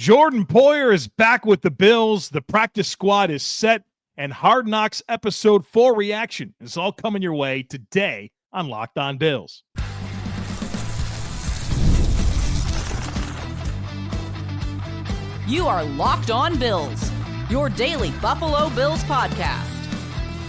Jordan Poyer is back with the Bills. The practice squad is set, and Hard Knocks Episode 4 reaction is all coming your way today on Locked On Bills. You are Locked On Bills, your daily Buffalo Bills podcast.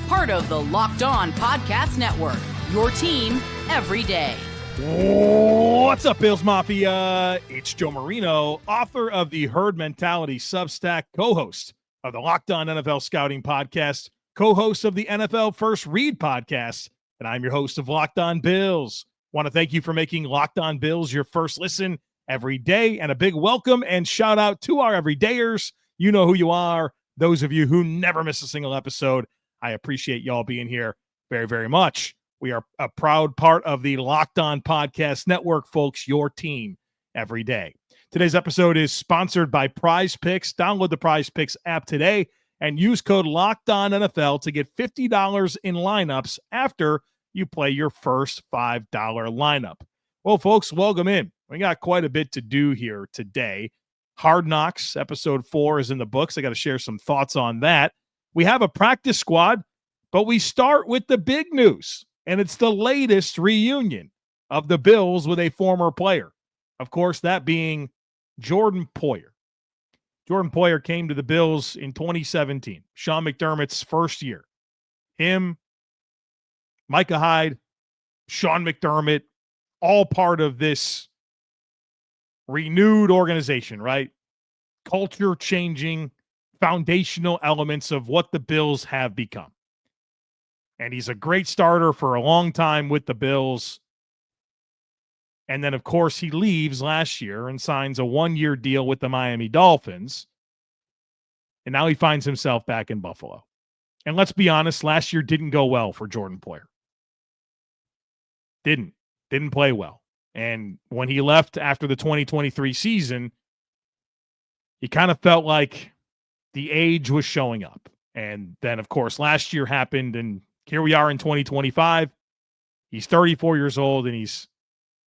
Part of the Locked On Podcast Network, your team every day. What's up, Bills Mafia? It's Joe Marino, author of the Herd Mentality Substack, co-host of the Locked On NFL Scouting Podcast, co-host of the NFL First Read Podcast, and I'm your host of Locked On Bills. Want to thank you for making Locked On Bills your first listen every day, and a big welcome and shout out to our everydayers. You know who you are. Those of you who never miss a single episode, I appreciate y'all being here very, very much. We are a proud part of the Locked On Podcast Network, folks, your team every day. Today's episode is sponsored by PrizePicks. Download the PrizePicks app today and use code LOCKEDONNFL to get $50 in lineups after you play your first $5 lineup. Well, folks, welcome in. We got quite a bit to do here today. Hard Knocks, Episode 4 is in the books. I got to share some thoughts on that. We have a practice squad, but we start with the big news. And it's the latest reunion of the Bills with a former player. Of course, that being Jordan Poyer. Jordan Poyer came to the Bills in 2017, Sean McDermott's first year. Him, Micah Hyde, Sean McDermott, all part of this renewed organization, right? Culture-changing, foundational elements of what the Bills have become. And he's a great starter for a long time with the Bills. And then, of course, he leaves last year and signs a one-year deal with the Miami Dolphins. And now he finds himself back in Buffalo. And let's be honest, last year didn't go well for Jordan Poyer. Didn't play well. And when he left after the 2023 season, he kind of felt like the age was showing up. And then, of course, last year happened, and here we are in 2025. He's 34 years old, and he's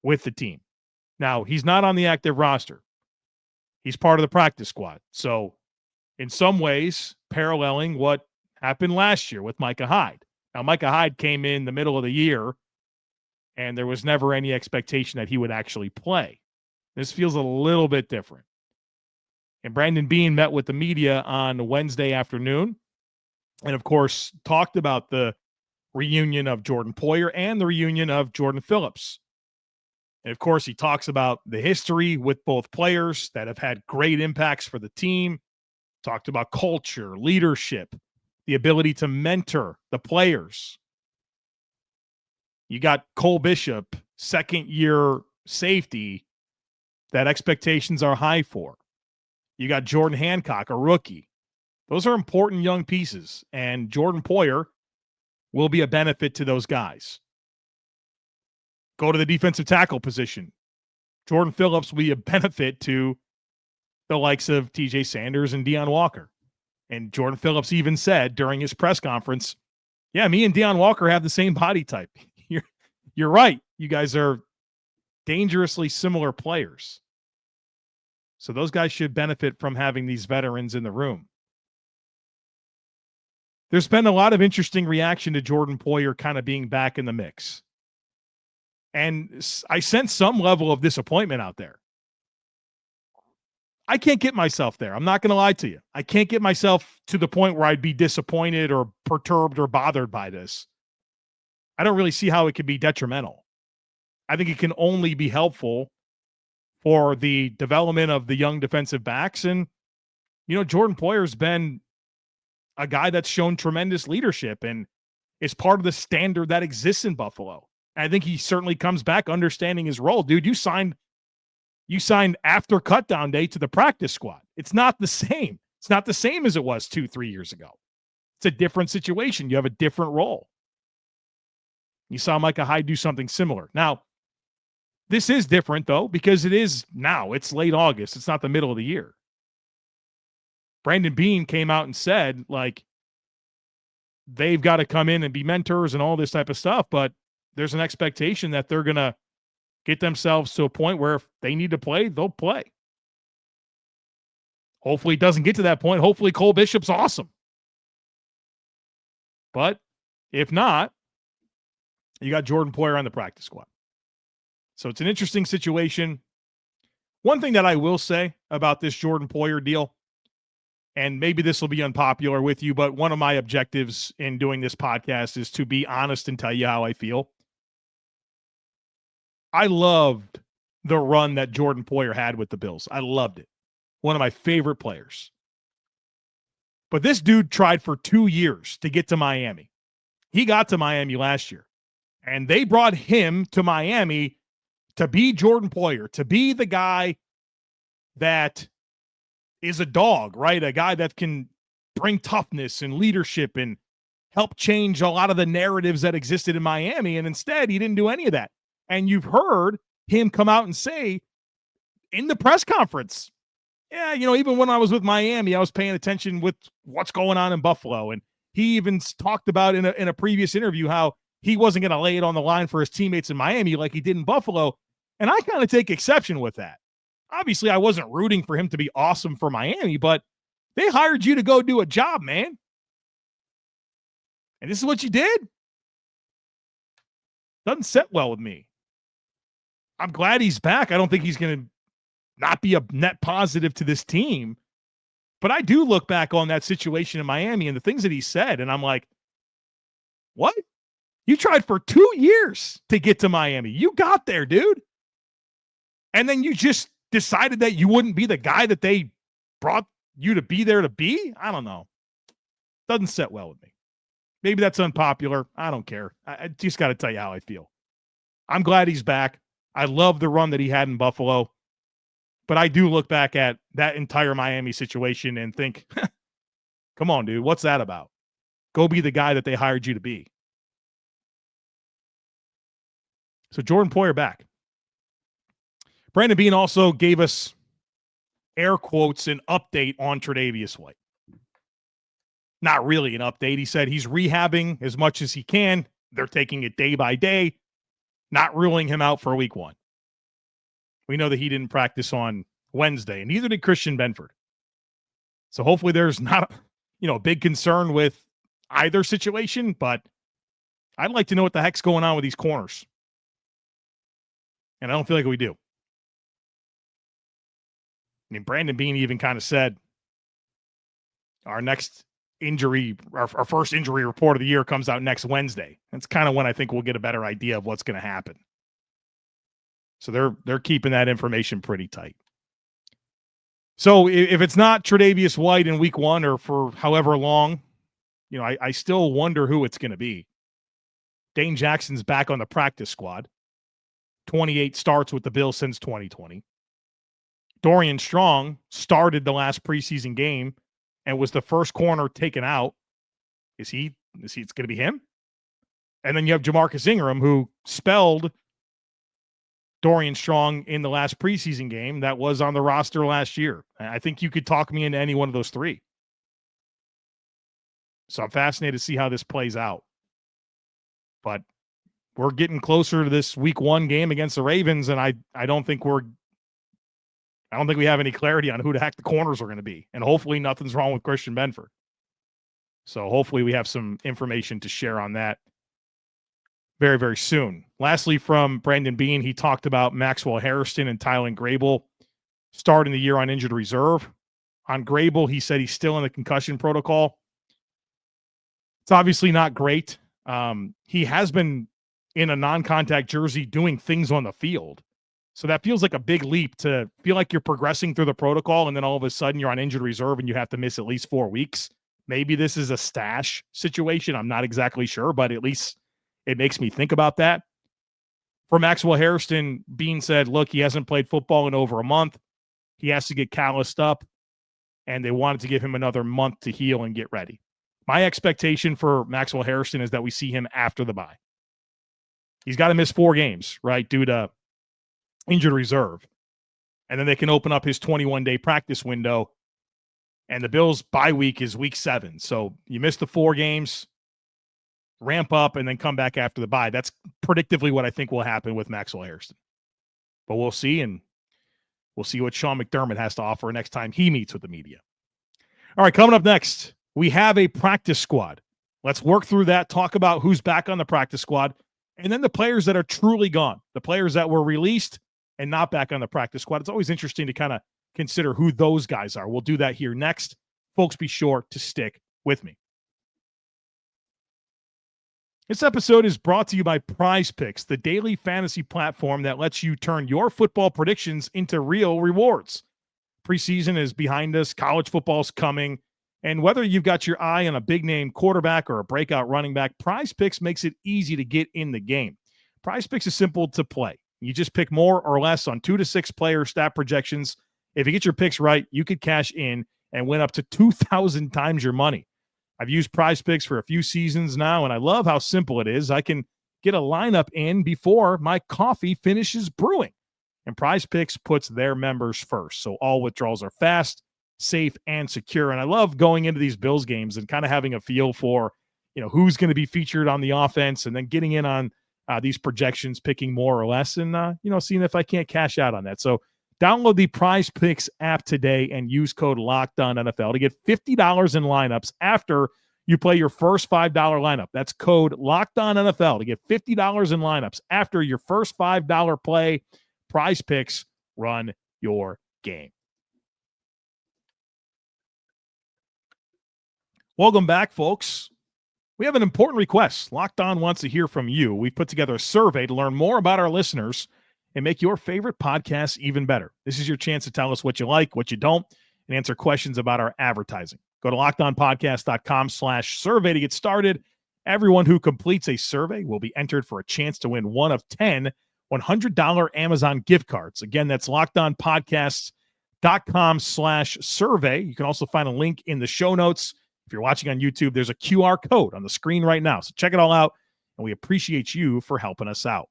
with the team. Now, he's not on the active roster. He's part of the practice squad. So, in some ways, paralleling what happened last year with Micah Hyde. Now, Micah Hyde came in the middle of the year, and there was never any expectation that he would actually play. This feels a little bit different. And Brandon Beane met with the media on Wednesday afternoon and, of course, talked about the reunion of Jordan Poyer and the reunion of Jordan Phillips. And, of course, he talks about the history with both players that have had great impacts for the team, talked about culture, leadership, the ability to mentor the players. You got Cole Bishop, second-year safety that expectations are high for. You got Jordan Hancock, a rookie. Those are important young pieces, and Jordan Poyer will be a benefit to those guys. Go to the defensive tackle position. Jordan Phillips will be a benefit to the likes of TJ Sanders and Deion Walker. And Jordan Phillips even said during his press conference, yeah, me and Deion Walker have the same body type. You're right. You guys are dangerously similar players. So those guys should benefit from having these veterans in the room. There's been a lot of interesting reaction to Jordan Poyer kind of being back in the mix. And I sense some level of disappointment out there. I can't get myself there. I'm not going to lie to you. I can't get myself to the point where I'd be disappointed or perturbed or bothered by this. I don't really see how it could be detrimental. I think it can only be helpful for the development of the young defensive backs. And, you know, Jordan Poyer's been a guy that's shown tremendous leadership and is part of the standard that exists in Buffalo. And I think he certainly comes back understanding his role. Dude, you signed after cutdown day to the practice squad. It's not the same. It's not the same as it was 2-3 years ago. It's a different situation. You have a different role. You saw Micah Hyde do something similar. Now, this is different, though, because it is now. It's late August. It's not the middle of the year. Brandon Beane came out and said, like, they've got to come in and be mentors and all this type of stuff, but there's an expectation that they're going to get themselves to a point where if they need to play, they'll play. Hopefully it doesn't get to that point. Hopefully Cole Bishop's awesome. But if not, you got Jordan Poyer on the practice squad. So it's an interesting situation. One thing that I will say about this Jordan Poyer deal, and maybe this will be unpopular with you, but one of my objectives in doing this podcast is to be honest and tell you how I feel. I loved the run that Jordan Poyer had with the Bills. I loved it. One of my favorite players. But this dude tried for 2 years to get to Miami. He got to Miami last year, and they brought him to Miami to be Jordan Poyer, to be the guy that is a dog, right? A guy that can bring toughness and leadership and help change a lot of the narratives that existed in Miami. And instead, he didn't do any of that. And you've heard him come out and say in the press conference, yeah, even when I was with Miami, I was paying attention with what's going on in Buffalo. And he even talked about in a previous interview how he wasn't going to lay it on the line for his teammates in Miami like he did in Buffalo. And I kind of take exception with that. Obviously, I wasn't rooting for him to be awesome for Miami, but they hired you to go do a job, man. And this is what you did? Doesn't sit well with me. I'm glad he's back. I don't think he's going to not be a net positive to this team. But I do look back on that situation in Miami and the things that he said, and I'm like, what? You tried for 2 years to get to Miami. You got there, dude. And then you just decided that you wouldn't be the guy that they brought you to be there to be? I don't know. Doesn't sit well with me. Maybe that's unpopular. I don't care. I just got to tell you how I feel. I'm glad he's back. I love the run that he had in Buffalo. But I do look back at that entire Miami situation and think, come on, dude, what's that about? Go be the guy that they hired you to be. So Jordan Poyer back. Brandon Beane also gave us, air quotes, an update on Tre'Davious White. Not really an update. He said he's rehabbing as much as he can. They're taking it day by day, not ruling him out for week 1. We know that he didn't practice on Wednesday, and neither did Christian Benford. So hopefully there's not a big concern with either situation, but I'd like to know what the heck's going on with these corners. And I don't feel like we do. I mean, Brandon Beane even kind of said our next injury, our first injury report of the year comes out next Wednesday. That's kind of when I think we'll get a better idea of what's going to happen. So they're keeping that information pretty tight. So if it's not Tre'Davious White in week 1 or for however long, I still wonder who it's going to be. Dane Jackson's back on the practice squad. 28 starts with the Bills since 2020. Dorian Strong started the last preseason game and was the first corner taken out. It's going to be him? And then you have Jamarcus Ingram, who spelled Dorian Strong in the last preseason game that was on the roster last year. I think you could talk me into any one of those 3. So I'm fascinated to see how this plays out. But we're getting closer to this week 1 game against the Ravens, and I don't think we have any clarity on who the heck the corners are going to be. And hopefully nothing's wrong with Christian Benford. So hopefully we have some information to share on that very, very soon. Lastly, from Brandon Beane, he talked about Maxwell Hairston and Tylen Grable starting the year on injured reserve. On Grable, he said he's still in the concussion protocol. It's obviously not great. He has been in a non-contact jersey doing things on the field. So that feels like a big leap to feel like you're progressing through the protocol and then all of a sudden you're on injured reserve and you have to miss at least 4 weeks. Maybe this is a stash situation. I'm not exactly sure, but at least it makes me think about that. For Maxwell Hairston, Beane said, look, he hasn't played football in over a month. He has to get calloused up, and they wanted to give him another month to heal and get ready. My expectation for Maxwell Hairston is that we see him after the bye. He's got to miss 4 games, right, due to injured reserve. And then they can open up his 21-day practice window, and the Bills' bye week is week 7. So you miss the 4 games, ramp up, and then come back after the bye. That's predictively what I think will happen with Maxwell Hairston. But we'll see, and We'll see what Sean McDermott has to offer next time he meets with the media. All right, coming up next, we have a practice squad. Let's work through that, talk about who's back on the practice squad, and then the players that are truly gone, the players that were released and not back on the practice squad. It's always interesting to kind of consider who those guys are. We'll do that here next. Folks, be sure to stick with me. This episode is brought to you by PrizePicks, the daily fantasy platform that lets you turn your football predictions into real rewards. Preseason is behind us. College football's coming. And whether you've got your eye on a big-name quarterback or a breakout running back, PrizePicks makes it easy to get in the game. PrizePicks is simple to play. You just pick more or less on 2 to 6 player stat projections. If you get your picks right, you could cash in and win up to 2,000 times your money. I've used PrizePicks for a few seasons now, and I love how simple it is. I can get a lineup in before my coffee finishes brewing. And PrizePicks puts their members first, so all withdrawals are fast, safe, and secure. And I love going into these Bills games and kind of having a feel for, who's going to be featured on the offense, and then getting in on these projections, picking more or less, and seeing if I can't cash out on that. So download the PrizePicks app today and use code LOCKEDONNFL to get $50 in lineups after you play your first $5 lineup. That's code LOCKEDONNFL to get $50 in lineups after your first $5 play. PrizePicks, run your game. Welcome back, folks. We have an important request. Locked On wants to hear from you. We've put together a survey to learn more about our listeners and make your favorite podcasts even better. This is your chance to tell us what you like, what you don't, and answer questions about our advertising. Go to lockedonpodcast.com/survey to get started. Everyone who completes a survey will be entered for a chance to win one of 10 $100 Amazon gift cards. Again, that's lockedonpodcast.com/survey. You can also find a link in the show notes. If you're watching on YouTube, there's a QR code on the screen right now. So check it all out, and we appreciate you for helping us out.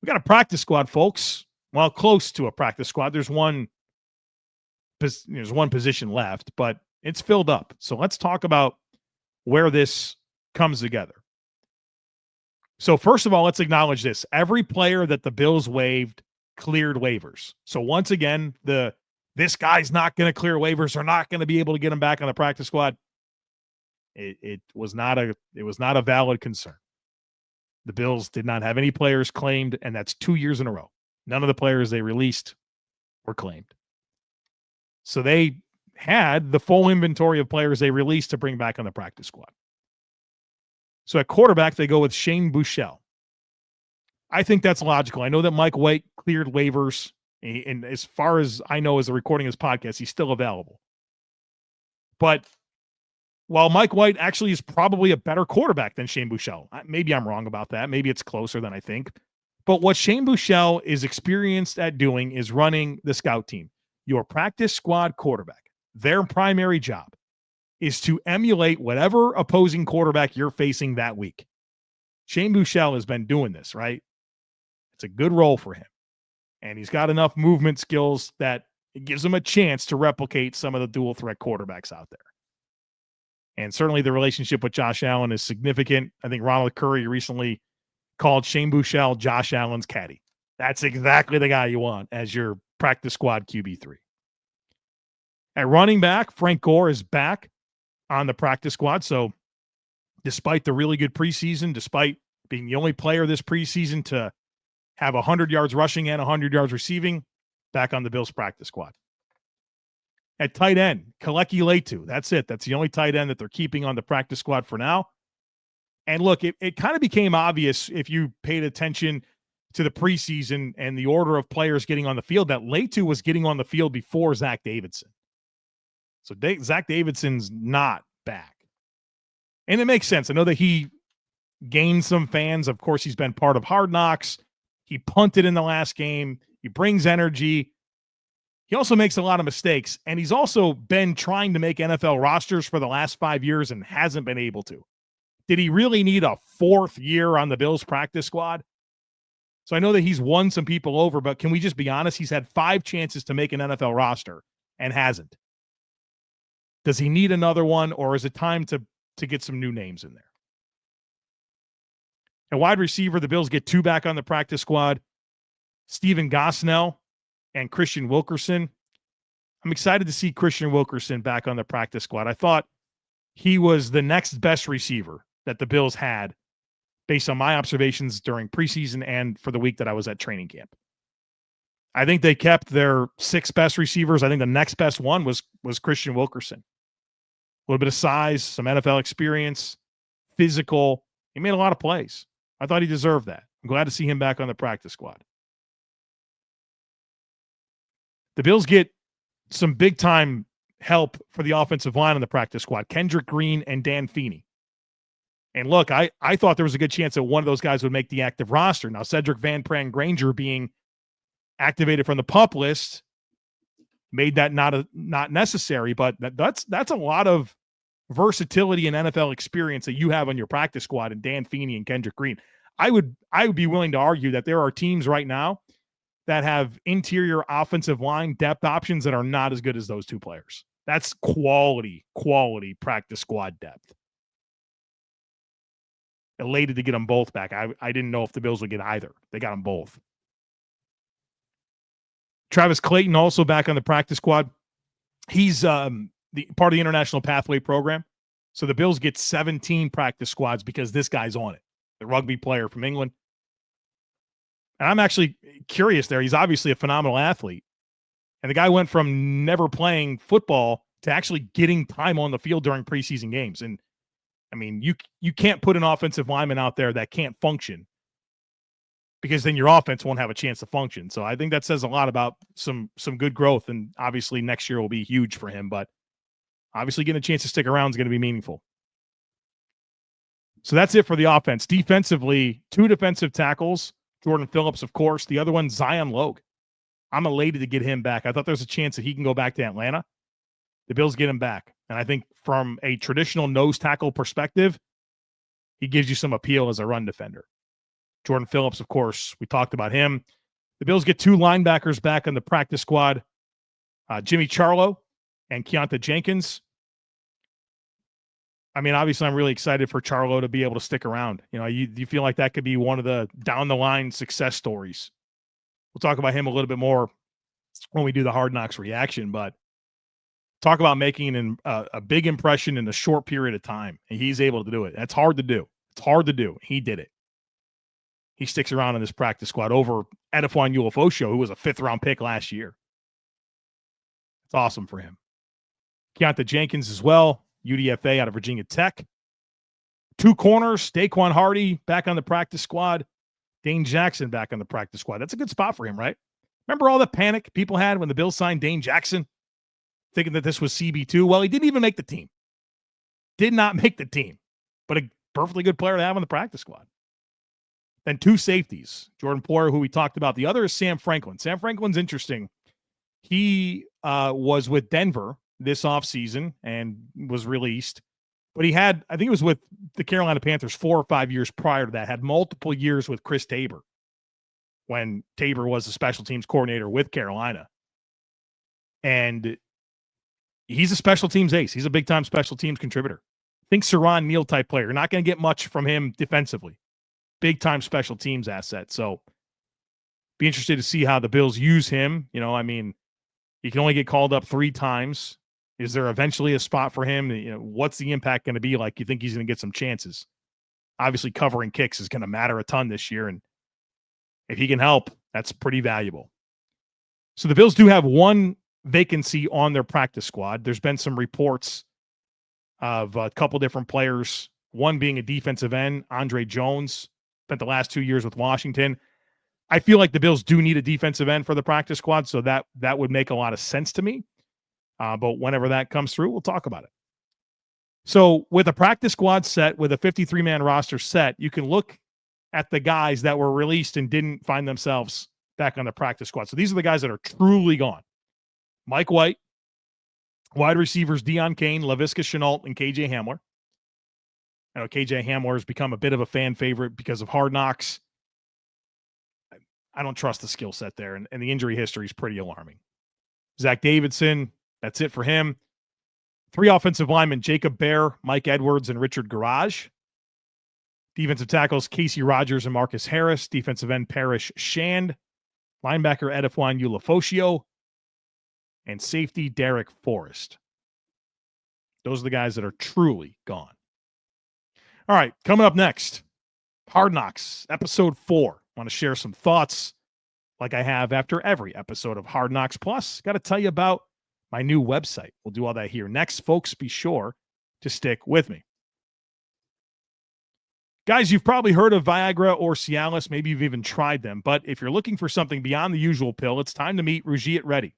We got a practice squad, folks. Well, close to a practice squad. There's one position left, but it's filled up. So let's talk about where this comes together. So first of all, let's acknowledge this. Every player that the Bills waived cleared waivers. So once again, this guy's not going to clear waivers or not going to be able to get him back on the practice squad. It was not a valid concern. The Bills did not have any players claimed, and that's 2 years in a row. None of the players they released were claimed. So they had the full inventory of players they released to bring back on the practice squad. So at quarterback, they go with Shane Buechele. I think that's logical. I know that Mike White cleared waivers, and as far as I know, as a recording of his podcast, he's still available. But while Mike White actually is probably a better quarterback than Shane Buechele, maybe I'm wrong about that. Maybe it's closer than I think. But what Shane Buechele is experienced at doing is running the scout team. Your practice squad quarterback, their primary job is to emulate whatever opposing quarterback you're facing that week. Shane Buechele has been doing this, right? It's a good role for him. And he's got enough movement skills that it gives him a chance to replicate some of the dual threat quarterbacks out there. And certainly the relationship with Josh Allen is significant. I think Ronald Curry recently called Shane Buechele Josh Allen's caddy. That's exactly the guy you want as your practice squad QB3. At running back, Frank Gore is back on the practice squad. So despite the really good preseason, despite being the only player this preseason to have 100 yards rushing and 100 yards receiving, back on the Bills practice squad. At tight end, Kaleki Letu. That's it. That's the only tight end that they're keeping on the practice squad for now. And look, it kind of became obvious if you paid attention to the preseason and the order of players getting on the field that Letu was getting on the field before Zach Davidson. So Zach Davidson's not back. And it makes sense. I know that he gained some fans. Of course, he's been part of Hard Knocks. He punted in the last game. He brings energy. He also makes a lot of mistakes. And he's also been trying to make NFL rosters for the last 5 years and hasn't been able to. Did he really need a 4th year on the Bills practice squad? So I know that he's won some people over, but can we just be honest? He's had 5 chances to make an NFL roster and hasn't. Does he need another one, or is it time to get some new names in there? At wide receiver, the Bills get 2 back on the practice squad. Steven Gosnell and Christian Wilkerson. I'm excited to see Christian Wilkerson back on the practice squad. I thought he was the next best receiver that the Bills had based on my observations during preseason and for the week that I was at training camp. I think they kept their 6 best receivers. I think the next best one was Christian Wilkerson. A little bit of size, some NFL experience, physical. He made a lot of plays. I thought he deserved that. I'm glad to see him back on the practice squad. The Bills get some big-time help for the offensive line on the practice squad. Kendrick Green and Dan Feeney. And look, I thought there was a good chance that one of those guys would make the active roster. Now, Cedric Van Pran Granger being activated from the PUP list made that not necessary, but that's a lot of versatility and NFL experience that you have on your practice squad, and Dan Feeney and Kendrick Green. I would be willing to argue that there are teams right now that have interior offensive line depth options that are not as good as those two players. That's quality practice squad depth. Elated to get them both back. I didn't know if the Bills would get either. They got them both. Travis Clayton also back on the practice squad. He's the part of the International Pathway Program. So the Bills get 17 practice squads because this guy's on it, the rugby player from England. And I'm actually curious there. He's obviously a phenomenal athlete. And the guy went from never playing football to actually getting time on the field during preseason games. And, I mean, you can't put an offensive lineman out there that can't function because then your offense won't have a chance to function. So I think that says a lot about some good growth. And obviously next year will be huge for him. But obviously getting a chance to stick around is going to be meaningful. So that's it for the offense. Defensively, 2 defensive tackles. Jordan Phillips, of course. The other one, Zion Logue. I'm elated to get him back. I thought there's a chance that he can go back to Atlanta. The Bills get him back. And I think from a traditional nose tackle perspective, he gives you some appeal as a run defender. Jordan Phillips, of course, we talked about him. The Bills get 2 linebackers back on the practice squad, Jimmy Charlo and Keontae Jenkins. I mean, obviously, I'm really excited for Charlo to be able to stick around. You know, you feel like that could be one of the down-the-line success stories. We'll talk about him a little bit more when we do the Hard Knocks reaction, but talk about making a big impression in a short period of time, and he's able to do it. That's hard to do. It's hard to do. He did it. He sticks around in this practice squad over Edifwan Ulofoshio, who was a 5th-round pick last year. It's awesome for him. Keontae Jenkins as well. UDFA out of Virginia Tech. 2 corners, Daquan Hardy back on the practice squad. Dane Jackson back on the practice squad. That's a good spot for him, right? Remember all the panic people had when the Bills signed Dane Jackson? Thinking that this was CB2. Well, he didn't even make the team. Did not make the team. But a perfectly good player to have on the practice squad. Then 2 safeties. Jordan Poyer, who we talked about. The other is Sam Franklin. Sam Franklin's interesting. He was with Denver this offseason and was released. But he had, I think it was with the Carolina Panthers 4 or 5 years prior to that, had multiple years with Chris Tabor when Tabor was the special teams coordinator with Carolina. And he's a special teams ace. He's a big-time special teams contributor. Think Saron Neal type player. You're not going to get much from him defensively. Big-time special teams asset. So be interested to see how the Bills use him. You know, I mean, he can only get called up 3 times. Is there eventually a spot for him? You know, what's the impact going to be like? You think he's going to get some chances? Obviously, covering kicks is going to matter a ton this year, and if he can help, that's pretty valuable. So the Bills do have 1 vacancy on their practice squad. There's been some reports of a couple different players, one being a defensive end, Andre Jones, spent the last 2 years with Washington. I feel like the Bills do need a defensive end for the practice squad, so that would make a lot of sense to me. But whenever that comes through, we'll talk about it. So with a practice squad set, with a 53-man roster set, you can look at the guys that were released and didn't find themselves back on the practice squad. So these are the guys that are truly gone. Mike White, wide receivers Deion Kane, Laviska Shenault, and KJ Hamler. I know KJ Hamler has become a bit of a fan favorite because of Hard Knocks. I don't trust the skill set there, and the injury history is pretty alarming. Zach Davidson, that's it for him. 3 offensive linemen, Jacob Bear, Mike Edwards, and Richard Garage. Defensive tackles, Casey Rogers and Marcus Harris. Defensive end, Parrish Shand. linebacker Edifwan Ulafosio, and safety Derek Forrest. Those are the guys that are truly gone. All right, coming up next, Hard Knocks, episode 4. I want to share some thoughts like I have after every episode of Hard Knocks. Plus, got to tell you about my new website. We'll do all that here next. Folks, be sure to stick with me. Guys, you've probably heard of Viagra or Cialis. Maybe you've even tried them. But if you're looking for something beyond the usual pill, it's time to meet Rugiet Ready.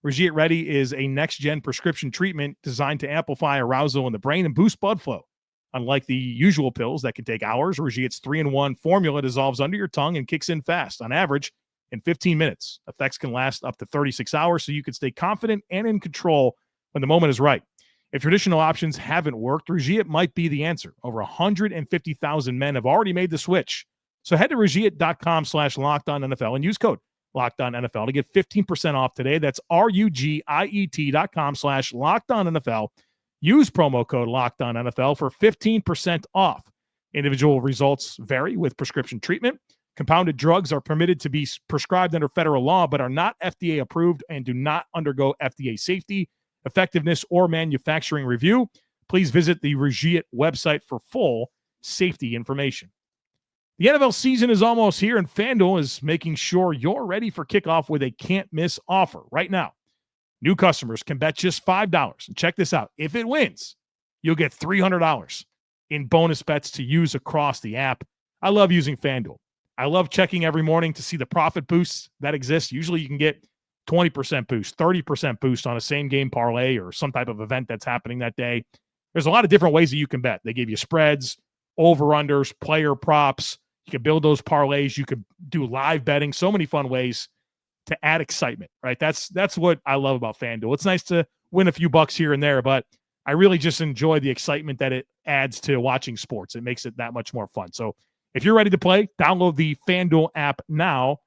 Rugiet Ready is a next-gen prescription treatment designed to amplify arousal in the brain and boost blood flow. Unlike the usual pills that can take hours, Rugiet's 3-in-1 formula dissolves under your tongue and kicks in fast. On average, in 15 minutes. Effects can last up to 36 hours, so you can stay confident and in control when the moment is right. If traditional options haven't worked, Rugiet might be the answer. Over 150,000 men have already made the switch. So head to Rugiet.com/LockedOnNFL and use code LockedOnNFL to get 15% off today. That's RUGIET.com/LockedOnNFL. Use promo code LockedOnNFL for 15% off. Individual results vary with prescription treatment. Compounded drugs are permitted to be prescribed under federal law, but are not FDA approved and do not undergo FDA safety, effectiveness, or manufacturing review. Please visit the Rugiet website for full safety information. The NFL season is almost here, and FanDuel is making sure you're ready for kickoff with a can't-miss offer right now. New customers can bet just $5. And check this out. If it wins, you'll get $300 in bonus bets to use across the app. I love using FanDuel. I love checking every morning to see the profit boosts that exist. Usually you can get 20% boost, 30% boost on a same-game parlay or some type of event that's happening that day. There's a lot of different ways that you can bet. They give you spreads, over-unders, player props. You can build those parlays. You could do live betting. So many fun ways to add excitement, right? That's what I love about FanDuel. It's nice to win a few bucks here and there, but I really just enjoy the excitement that it adds to watching sports. It makes it that much more fun. So if you're ready to play, download the FanDuel app now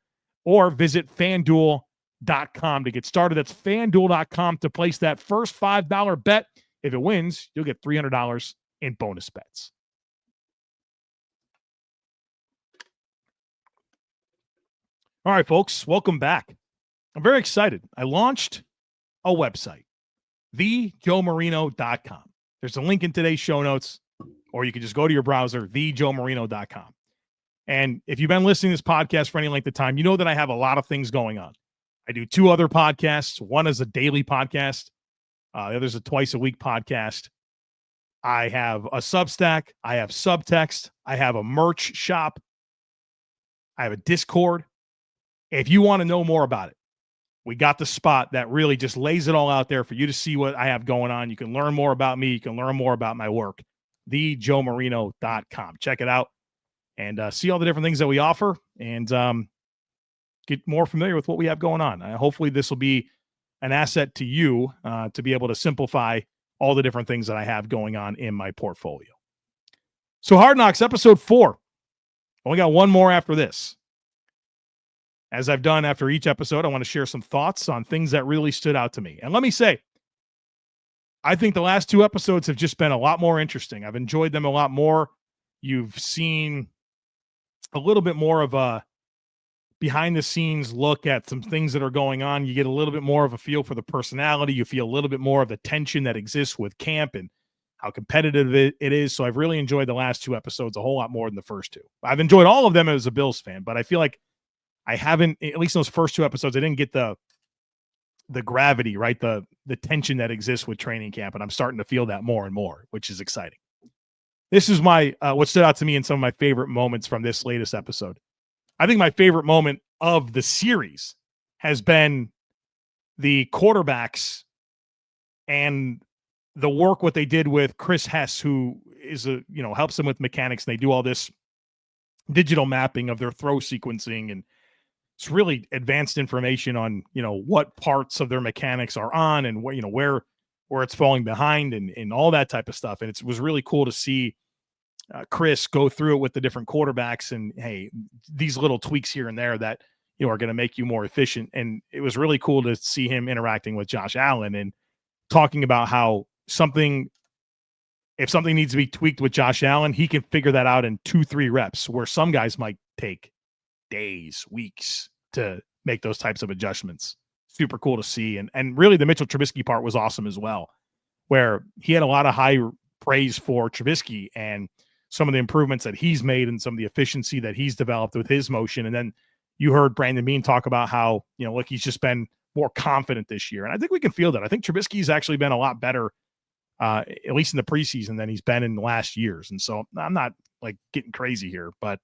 or visit FanDuel.com to get started. That's FanDuel.com to place that first $5 bet. If it wins, you'll get $300 in bonus bets. All right, folks, welcome back. I'm very excited. I launched a website, thejoemarino.com. There's a link in today's show notes, or you can just go to your browser, thejoemarino.com. And if you've been listening to this podcast for any length of time, you know that I have a lot of things going on. I do 2 other podcasts. One is a daily podcast. The other is a twice-a-week podcast. I have a Substack. I have Subtext. I have a merch shop. I have a Discord. If you want to know more about it, we got the spot that really just lays it all out there for you to see what I have going on. You can learn more about me. You can learn more about my work. thejoemarino.com. Check it out and see all the different things that we offer and get more familiar with what we have going on. Hopefully this will be an asset to you to be able to simplify all the different things that I have going on in my portfolio. So Hard Knocks, episode 4. Only got one more after this. As I've done after each episode, I want to share some thoughts on things that really stood out to me. And let me say, I think the last 2 episodes have just been a lot more interesting. I've enjoyed them a lot more. You've seen a little bit more of a behind-the-scenes look at some things that are going on. You get a little bit more of a feel for the personality. You feel a little bit more of the tension that exists with camp and how competitive it is. So I've really enjoyed the last 2 episodes a whole lot more than the first 2. I've enjoyed all of them as a Bills fan, but I feel like I haven't, at least in those first 2 episodes, I didn't get the gravity, right? The tension that exists with training camp. And I'm starting to feel that more and more, which is exciting. This is my, what stood out to me in some of my favorite moments from this latest episode. I think my favorite moment of the series has been the quarterbacks and the work, what they did with Chris Hess, who is helps them with mechanics. And they do all this digital mapping of their throw sequencing, and it's really advanced information on, what parts of their mechanics are on and where it's falling behind and all that type of stuff. And it was really cool to see Chris go through it with the different quarterbacks and, hey, these little tweaks here and there that, are going to make you more efficient. And it was really cool to see him interacting with Josh Allen and talking about how if something needs to be tweaked with Josh Allen, he can figure that out in 2-3 reps, where some guys might take days, weeks to make those types of adjustments. Super cool to see. And really the Mitchell Trubisky part was awesome as well, where he had a lot of high praise for Trubisky and some of the improvements that he's made and some of the efficiency that he's developed with his motion. And then you heard Brandon Beane talk about how, look, he's just been more confident this year. And I think we can feel that. I think Trubisky's actually been a lot better, at least in the preseason, than he's been in the last years. And so I'm not like getting crazy here, but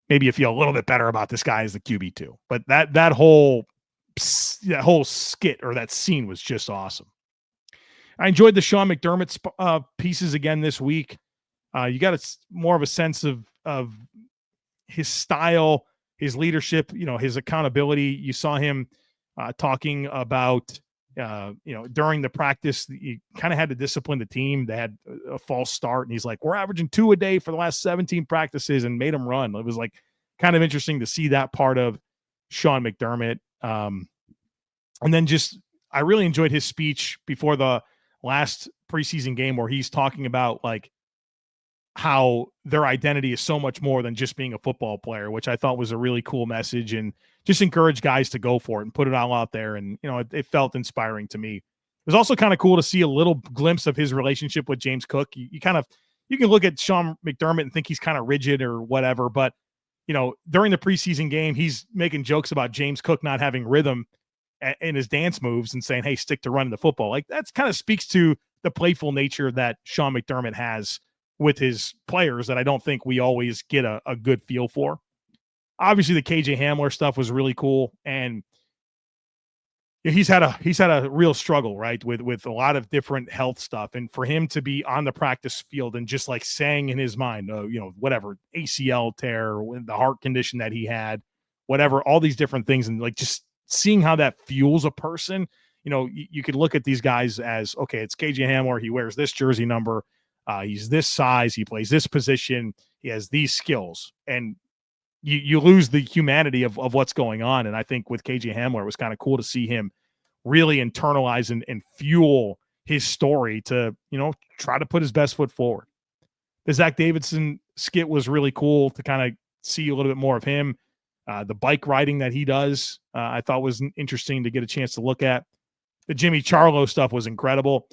maybe you feel a little bit better about this guy as the QB too. But that whole skit or that scene was just awesome. I enjoyed the Sean McDermott pieces again this week. You got more of a sense of his style, his leadership, his accountability. You saw him talking about, during the practice, you kind of had to discipline the team. They had a false start, and he's like, we're averaging 2 a day for the last 17 practices, and made them run. It was like kind of interesting to see that part of Sean McDermott. And then I really enjoyed his speech before the last preseason game where he's talking about like how their identity is so much more than just being a football player, which I thought was a really cool message, and just encourage guys to go for it and put it all out there. And, it felt inspiring to me. It was also kind of cool to see a little glimpse of his relationship with James Cook. You can look at Sean McDermott and think he's kind of rigid or whatever, but during the preseason game, he's making jokes about James Cook not having rhythm in his dance moves and saying, hey, stick to running the football. Like that's kind of speaks to the playful nature that Sean McDermott has with his players that I don't think we always get a good feel for. Obviously the KJ Hamler stuff was really cool. And he's had a real struggle, right? With a lot of different health stuff. And for him to be on the practice field and just like saying in his mind, whatever, ACL tear, the heart condition that he had, whatever, all these different things. And like, just seeing how that fuels a person, you could look at these guys as, okay, it's KJ Hamler. He wears this jersey number. He's this size. He plays this position. He has these skills. And you lose the humanity of what's going on. And I think with KJ Hamler, it was kind of cool to see him really internalize and fuel his story to, try to put his best foot forward. The Zach Davidson skit was really cool to kind of see a little bit more of him. The bike riding that he does, I thought was interesting to get a chance to look at. The Jimmy Charlo stuff was incredible.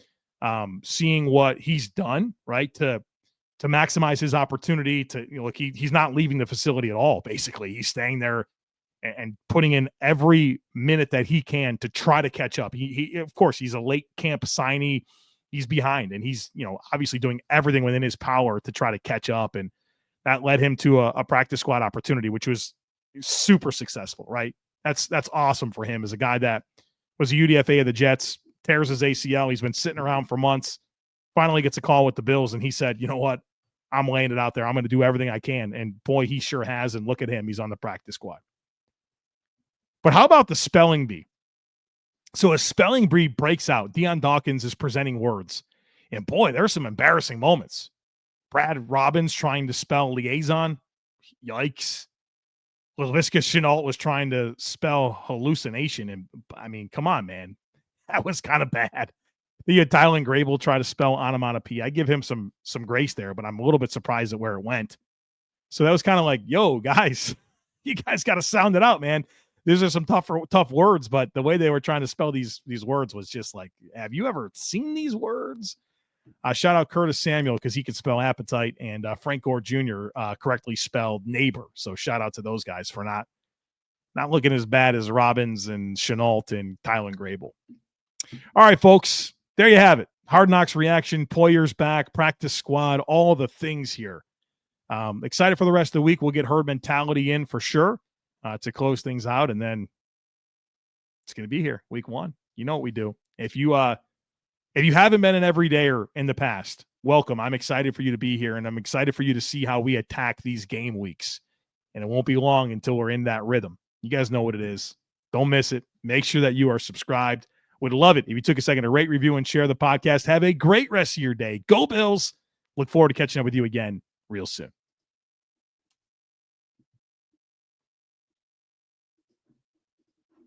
Seeing what he's done, right, to maximize his opportunity to, he's not leaving the facility at all. Basically, he's staying there and putting in every minute that he can to try to catch up. He of course, he's a late camp signee. He's behind, and he's, obviously doing everything within his power to try to catch up. And that led him to a practice squad opportunity, which was super successful, right? That's awesome for him as a guy that was a UDFA of the Jets, tears his ACL. He's been sitting around for months, finally gets a call with the Bills. And he said, you know what? I'm laying it out there. I'm going to do everything I can. And boy, he sure has. And look at him. He's on the practice squad. But how about the spelling bee? So a spelling bee breaks out. Deion Dawkins is presenting words. And boy, there's some embarrassing moments. Brad Robbins trying to spell liaison. Yikes. LaVisca Chenault was trying to spell hallucination. And I mean, come on, man. That was kind of bad. You had Tylen Grable try to spell onomatopoeia. I give him some grace there, but I'm a little bit surprised at where it went. So that was kind of like, yo, guys, you guys got to sound it out, man. These are some tough words, but the way they were trying to spell these words was just like, have you ever seen these words? Shout out Curtis Samuel because he could spell appetite, and Frank Gore Jr. Correctly spelled neighbor. So shout out to those guys for not looking as bad as Robbins and Chenault and Tylen Grable. All right, folks, there you have it. Hard Knocks reaction, Poyer's back, practice squad, all the things here. Excited for the rest of the week. We'll get herd mentality in for sure to close things out, and then it's going to be here week 1. You know what we do. If you haven't been an everydayer in the past, welcome. I'm excited for you to be here, and I'm excited for you to see how we attack these game weeks. And it won't be long until we're in that rhythm. You guys know what it is. Don't miss it. Make sure that you are subscribed. Would love it if you took a second to rate, review, and share the podcast. Have a great rest of your day. Go Bills. Look forward to catching up with you again real soon.